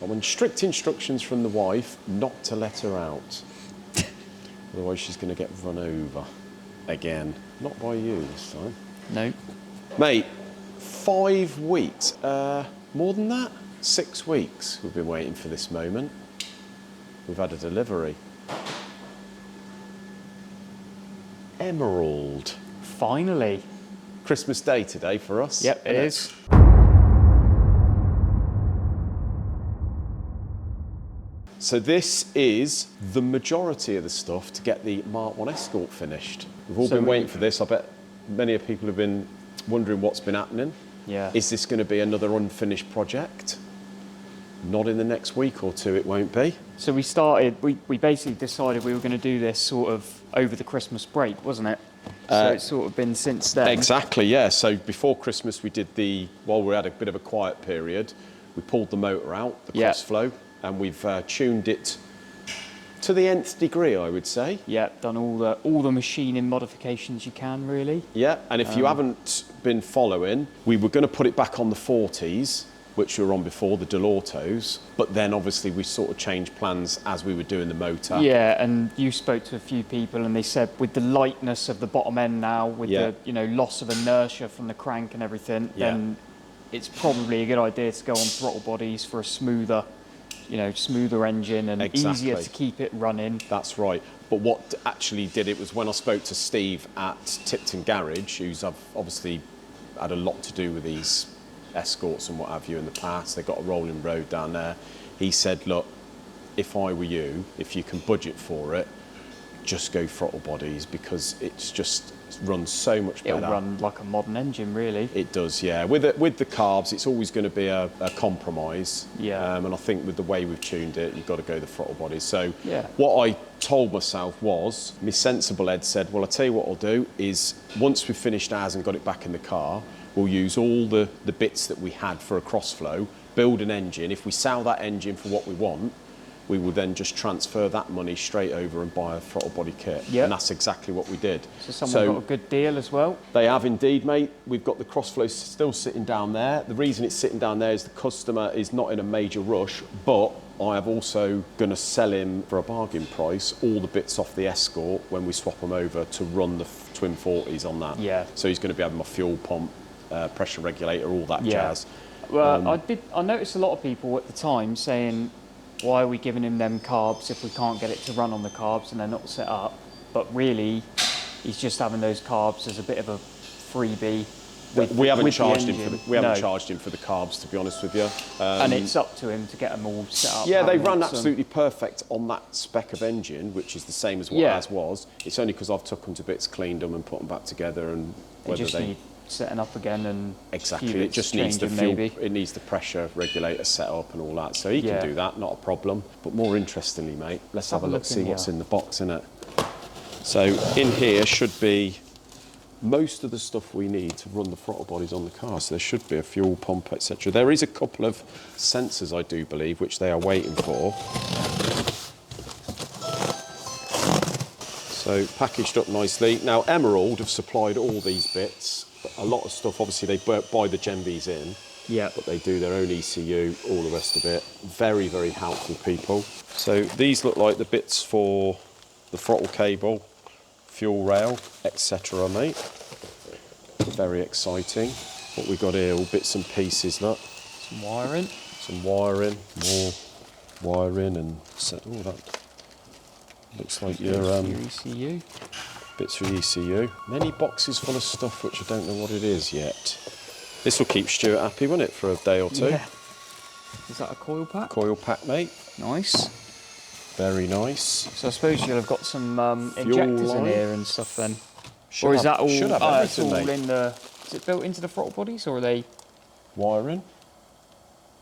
I'm on strict instructions from the wife not to let her out. Otherwise she's going to get run over again. Not by you this time. No. Mate, 5 weeks. More than that? 6 weeks we've been waiting for this moment. We've had a delivery. Emerald. Finally. Christmas Day today for us. Yep, it is. So this is the majority of the stuff to get the Mark 1 Escort finished. We've all been waiting for this. I bet many people have been wondering what's been happening. Yeah. Is this going to be another unfinished project? Not in the next week or two, it won't be. So we basically decided we were going to do this sort of over the Christmas break, wasn't it? So it's sort of been since then. Exactly, yeah. So before Christmas we did while we had a bit of a quiet period, we pulled the motor out, the crossflow, and we've tuned it to the nth degree, I would say. Yeah, done all the machining modifications you can, really. Yeah, and if you haven't been following, we were going to put it back on the 40s, which we were on before, the Delautos, but then obviously we sort of changed plans as we were doing the motor. Yeah, and you spoke to a few people and they said with the lightness of the bottom end now, with the loss of inertia from the crank and everything, then it's probably a good idea to go on throttle bodies for a smoother engine and easier to keep it running. That's right. But what actually did it was when I spoke to Steve at Tipton Garage, who's obviously had a lot to do with these Escorts and what have you in the past. They've got a rolling road down there. He said, look, if I were you, if you can budget for it, just go throttle bodies because it runs so much better. It'll run like a modern engine, really. It does, yeah. With the carbs, it's always going to be a compromise. Yeah. And I think with the way we've tuned it, you've got to go the throttle bodies. So what I told myself was, my sensible head said, well, I'll tell you what I'll do is once we've finished ours and got it back in the car, we'll use all the bits that we had for a crossflow, build an engine. If we sell that engine for what we want, we will then just transfer that money straight over and buy a throttle body kit. Yep. And that's exactly what we did. So someone got a good deal as well? They have indeed, mate. We've got the crossflow still sitting down there. The reason it's sitting down there is the customer is not in a major rush, but I have also going to sell him for a bargain price all the bits off the Escort when we swap them over to run the twin 40s on that. Yeah. So he's going to be having my fuel pump, pressure regulator, all that jazz. Well, I noticed a lot of people at the time saying, why are we giving him them carbs if we can't get it to run on the carbs and they're not set up? But really, he's just having those carbs as a bit of a freebie. We haven't charged him for the carbs, to be honest with you. And it's up to him to get them all set up. Yeah, they run absolutely perfect on that spec of engine, which is the same as what ours was. It's only because I've took them to bits, cleaned them and put them back together, and whether they need setting up again and exactly, it just needs the fuel. It needs the pressure regulator set up and all that, so he can do that, not a problem. But more interestingly, mate, let's have a look, see what's in the box, innit? So in here should be most of the stuff we need to run the throttle bodies on the car. So there should be a fuel pump, etc. There is a couple of sensors, I do believe, which they are waiting for. So packaged up nicely. Now Emerald have supplied all these bits. A lot of stuff, obviously they buy the Gen Vs in, but they do their own ECU, all the rest of it. Very, very helpful people. So these look like the bits for the throttle cable, fuel rail, etc., mate. Very exciting. What we got here, all bits and pieces, look. Some wiring. Some wiring, more wiring and all that. Looks like your ECU. Bits for the ECU. Many boxes full of stuff which I don't know what it is yet. This will keep Stuart happy, won't it, for a day or two? Yeah. Is that a coil pack? Coil pack, mate. Nice. Very nice. So I suppose you'll have got some injectors in here and stuff then. Or is that all? Should have everything, it's all mate. in the. Is it built into the throttle bodies or are they? Wiring.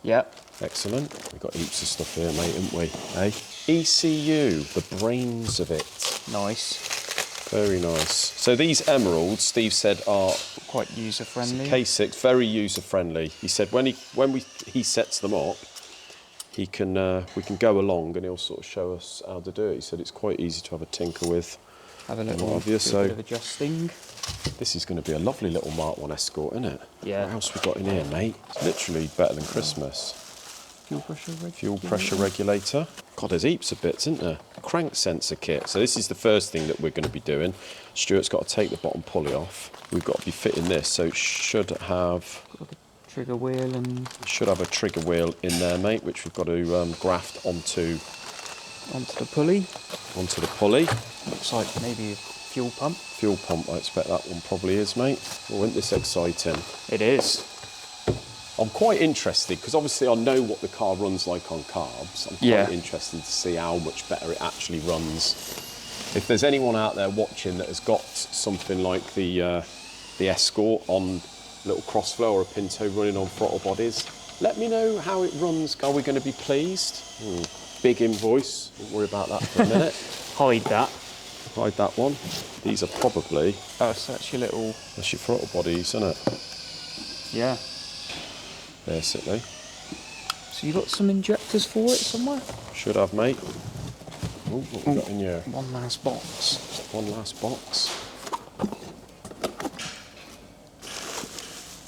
Yep. Excellent. We've got heaps of stuff here, mate, haven't we? Hey? ECU, the brains of it. Nice. Very nice. So these Emeralds, Steve said, are quite user friendly. K6, very user friendly. He said when he sets them up, we can go along and he'll sort of show us how to do it. He said it's quite easy to have a tinker with. Have a little bit of adjusting. This is going to be a lovely little Mark 1 Escort, isn't it? Yeah. What else we got in here, mate? It's literally better than Christmas. Fuel pressure regulator. God, there's heaps of bits, isn't there? Crank sensor kit. So this is the first thing that we're going to be doing. Stuart's got to take the bottom pulley off. We've got to be fitting this, so it should have... Trigger wheel and... Should have a trigger wheel in there, mate, which we've got to graft onto... Onto the pulley. Onto the pulley. Looks like maybe a fuel pump. Fuel pump, I expect that one probably is, mate. Well, isn't this exciting? It is. I'm quite interested, because obviously I know what the car runs like on carbs. I'm quite interested to see how much better it actually runs. If there's anyone out there watching that has got something like the Escort on little crossflow or a Pinto running on throttle bodies, let me know how it runs. Are we going to be pleased? Big invoice, don't worry about that for a minute. Hide that. Hide that one. These are probably... Oh, so that's your little... That's your throttle bodies, isn't it? Yeah. Basically. So you got some injectors for it somewhere? Should have, mate. Oh, what have we got in here? One last box. One last box.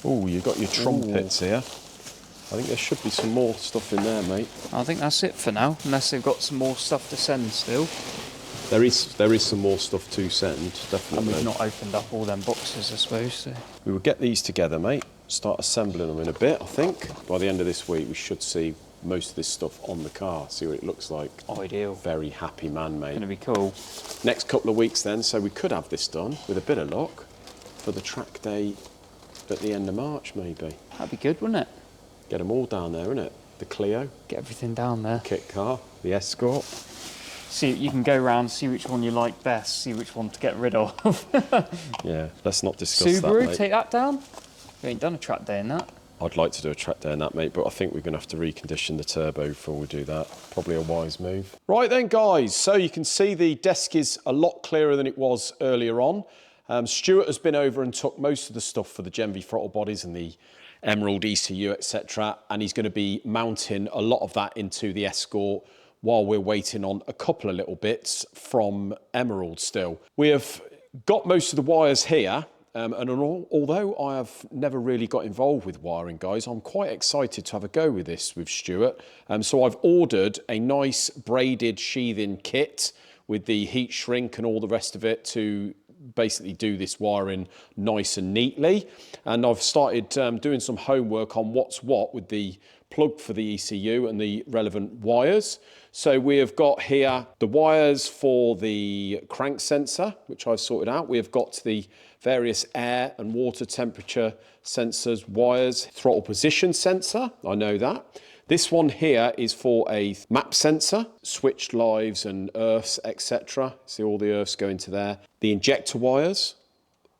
Oh, you've got your trumpets here. I think there should be some more stuff in there, mate. I think that's it for now, unless they've got some more stuff to send still. There is some more stuff to send, definitely. And we've not opened up all them boxes, I suppose. So. We will get these together, mate. Start assembling them in a bit, I think. By the end of this week, we should see most of this stuff on the car, see what it looks like. Ideal. Very happy man, mate. Going to be cool. Next couple of weeks then, so we could have this done, with a bit of luck, for the track day at the end of March, maybe. That'd be good, wouldn't it? Get them all down there, innit? The Clio. Get everything down there. Kit car, the Escort. See, you can go round, see which one you like best, see which one to get rid of. Yeah, let's not discuss that, Subaru, mate. take that down. We ain't done a track day in that. I'd like to do a track day in that, mate, but I think we're going to have to recondition the turbo before we do that. Probably a wise move. Right then, guys, so you can see the desk is a lot clearer than it was earlier on. Stuart has been over and took most of the stuff for the Gen V throttle bodies and the Emerald ECU, etc. And he's going to be mounting a lot of that into the Escort while we're waiting on a couple of little bits from Emerald still. We have got most of the wires here. And although I have never really got involved with wiring, guys, I'm quite excited to have a go with this with Stuart. So I've ordered a nice braided sheathing kit with the heat shrink and all the rest of it to basically do this wiring nice and neatly. And I've started doing some homework on what's what with the plug for the ECU and the relevant wires. So we have got here the wires for the crank sensor, which I've sorted out. We have got the various air and water temperature sensors, wires, throttle position sensor, I know that. This one here is for a map sensor, switched lives and earths, etc. See all the earths go into there. The injector wires,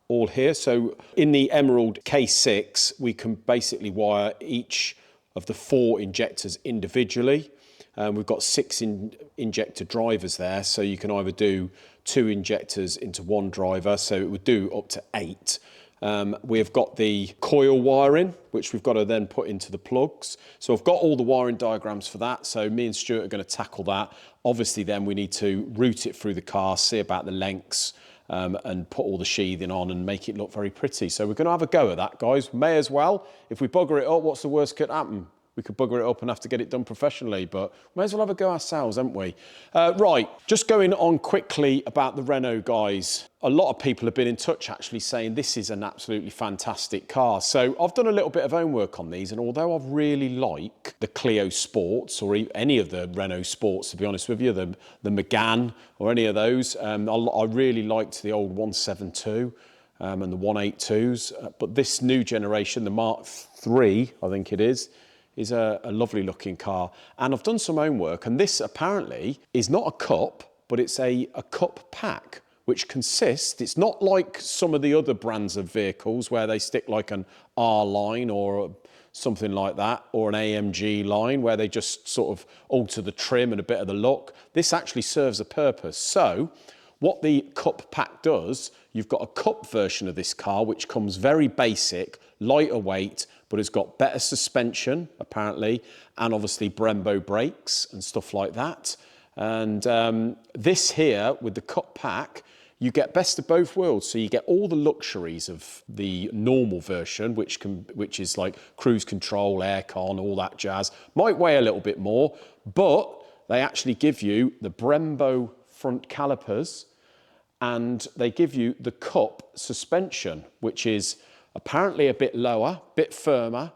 all here. So in the Emerald K6, we can basically wire each of the 4 injectors individually. We've got 6 injector drivers there, so you can either do 2 injectors into 1 driver, so it would do up to 8. We have got the coil wiring, which we've got to then put into the plugs. So I've got all the wiring diagrams for that, so me and Stuart are going to tackle that. Obviously then we need to route it through the car, see about the lengths, and put all the sheathing on and make it look very pretty. So we're going to have a go at that, guys. May as well. If we bugger it up, what's the worst could happen? We could bugger it up and have to get it done professionally, but we may as well have a go ourselves, haven't we? Right, just going on quickly about the Renault, guys. A lot of people have been in touch actually saying this is an absolutely fantastic car. So I've done a little bit of homework on these, and although I really like the Clio Sports or any of the Renault Sports, to be honest with you, the Megane or any of those, I really liked the old 172 and the 182s. But this new generation, the Mark III, I think it is a lovely looking car. And I've done some homework, and this apparently is not a cup, but it's a cup pack, which consists, it's not like some of the other brands of vehicles where they stick like an R line or something like that, or an AMG line where they just sort of alter the trim and a bit of the look. This actually serves a purpose. So what the cup pack does, you've got a cup version of this car, which comes very basic, lighter weight, but it's got better suspension, apparently, and obviously Brembo brakes and stuff like that. And this here, with the cup pack, you get best of both worlds. So you get all the luxuries of the normal version, which is like cruise control, aircon, all that jazz. Might weigh a little bit more, but they actually give you the Brembo front calipers, and they give you the Cup suspension, which is apparently a bit lower, bit firmer,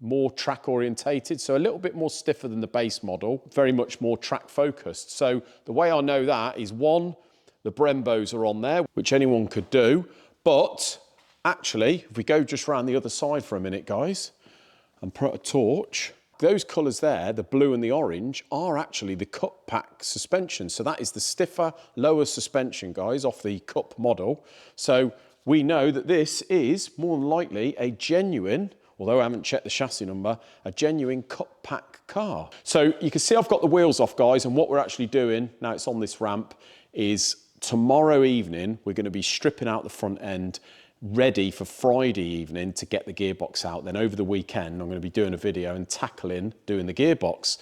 more track orientated, so a little bit more stiffer than the base model, very much more track focused. So the way I know that is, one, the Brembos are on there, which anyone could do, but actually, if we go just around the other side for a minute, guys, and put a torch, those colours there, the blue and the orange, are actually the Cup pack suspension. So that is the stiffer, lower suspension, guys, off the Cup model. So we know that this is more than likely a genuine, although I haven't checked the chassis number, a genuine Cup pack car. So you can see I've got the wheels off, guys, and what we're actually doing, now it's on this ramp, is tomorrow evening, we're going to be stripping out the front end, ready for Friday evening to get the gearbox out. Then over the weekend, I'm going to be doing a video and tackling doing the gearbox.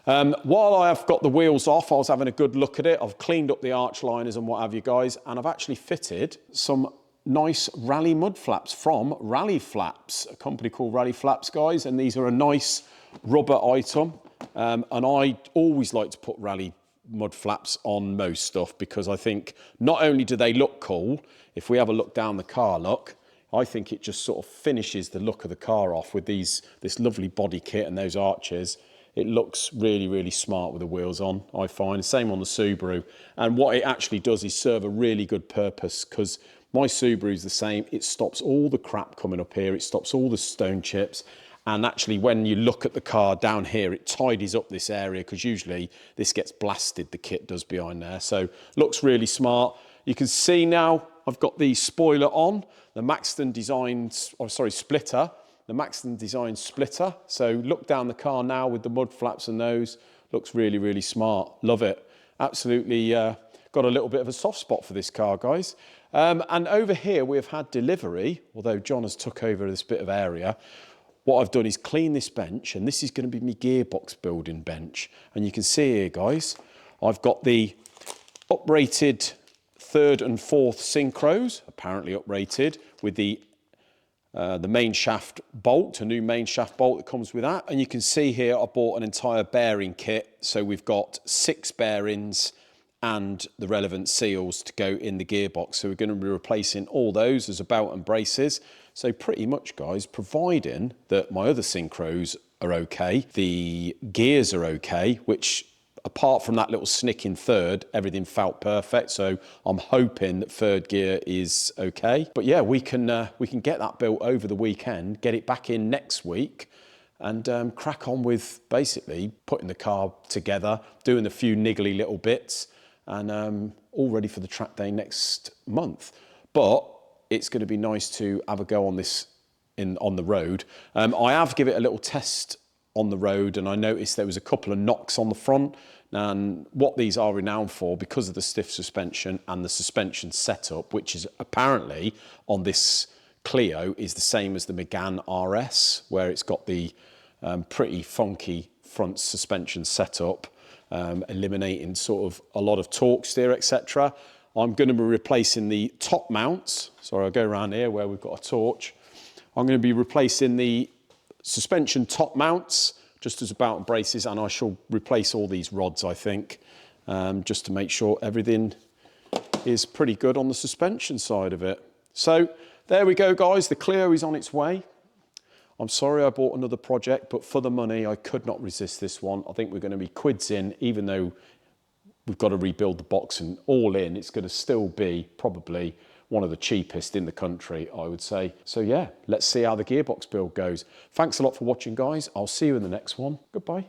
While I have got the wheels off, I was having a good look at it. I've cleaned up the arch liners and what have you, guys, and I've actually fitted some nice rally mud flaps from Rally Flaps, a company called Rally Flaps, guys, and these are a nice rubber item. And I always like to put rally mud flaps on most stuff, because I think not only do they look cool, if we have a look down the car, look, I think it just sort of finishes the look of the car off with this lovely body kit and those arches. It looks really, really smart with the wheels on, I find. Same on the Subaru. And what it actually does is serve a really good purpose, because my Subaru is the same. It stops all the crap coming up here. It stops all the stone chips. And actually, when you look at the car down here, it tidies up this area, because usually this gets blasted, the kit does behind there. So looks really smart. You can see now I've got the spoiler on, the Maxton designed, splitter, the Maxton designed splitter. So look down the car now with the mud flaps and those. Looks really, really smart. Love it. Absolutely got a little bit of a soft spot for this car, guys. And over here we have had delivery, although John has took over this bit of area. What I've done is clean this bench, and this is going to be my gearbox building bench. And you can see here, guys, I've got the uprated third and fourth synchros, apparently uprated, with the main shaft bolt, a new main shaft bolt that comes with that. And you can see here I bought an entire bearing kit. So we've got 6 bearings and the relevant seals to go in the gearbox. So we're going to be replacing all those as a belt and braces. So pretty much, guys, providing that my other synchros are okay, the gears are okay, which apart from that little snick in third, everything felt perfect. So I'm hoping that third gear is okay. But yeah, we can get that built over the weekend, get it back in next week, and crack on with basically putting the car together, doing a few niggly little bits, and all ready for the track day next month. But it's going to be nice to have a go on this on the road. I have given it a little test on the road, and I noticed there was a couple of knocks on the front. And what these are renowned for, because of the stiff suspension and the suspension setup, which is apparently on this Clio is the same as the Megane RS, where it's got the pretty funky front suspension setup, eliminating sort of a lot of torque steer, etc. I'm going to be replacing the top mounts. Sorry, I'll go around here where we've got a torch. I'm going to be replacing the suspension top mounts, just as about and braces, and I shall replace all these rods, I think, just to make sure everything is pretty good on the suspension side of it. So there we go, guys. The Clio is on its way. I'm sorry I bought another project, but for the money, I could not resist this one. I think we're going to be quids in, even though we've got to rebuild the box and all in, it's going to still be probably one of the cheapest in the country, I would say. So yeah, let's see how the gearbox build goes. Thanks a lot for watching, guys. I'll see you in the next one. Goodbye.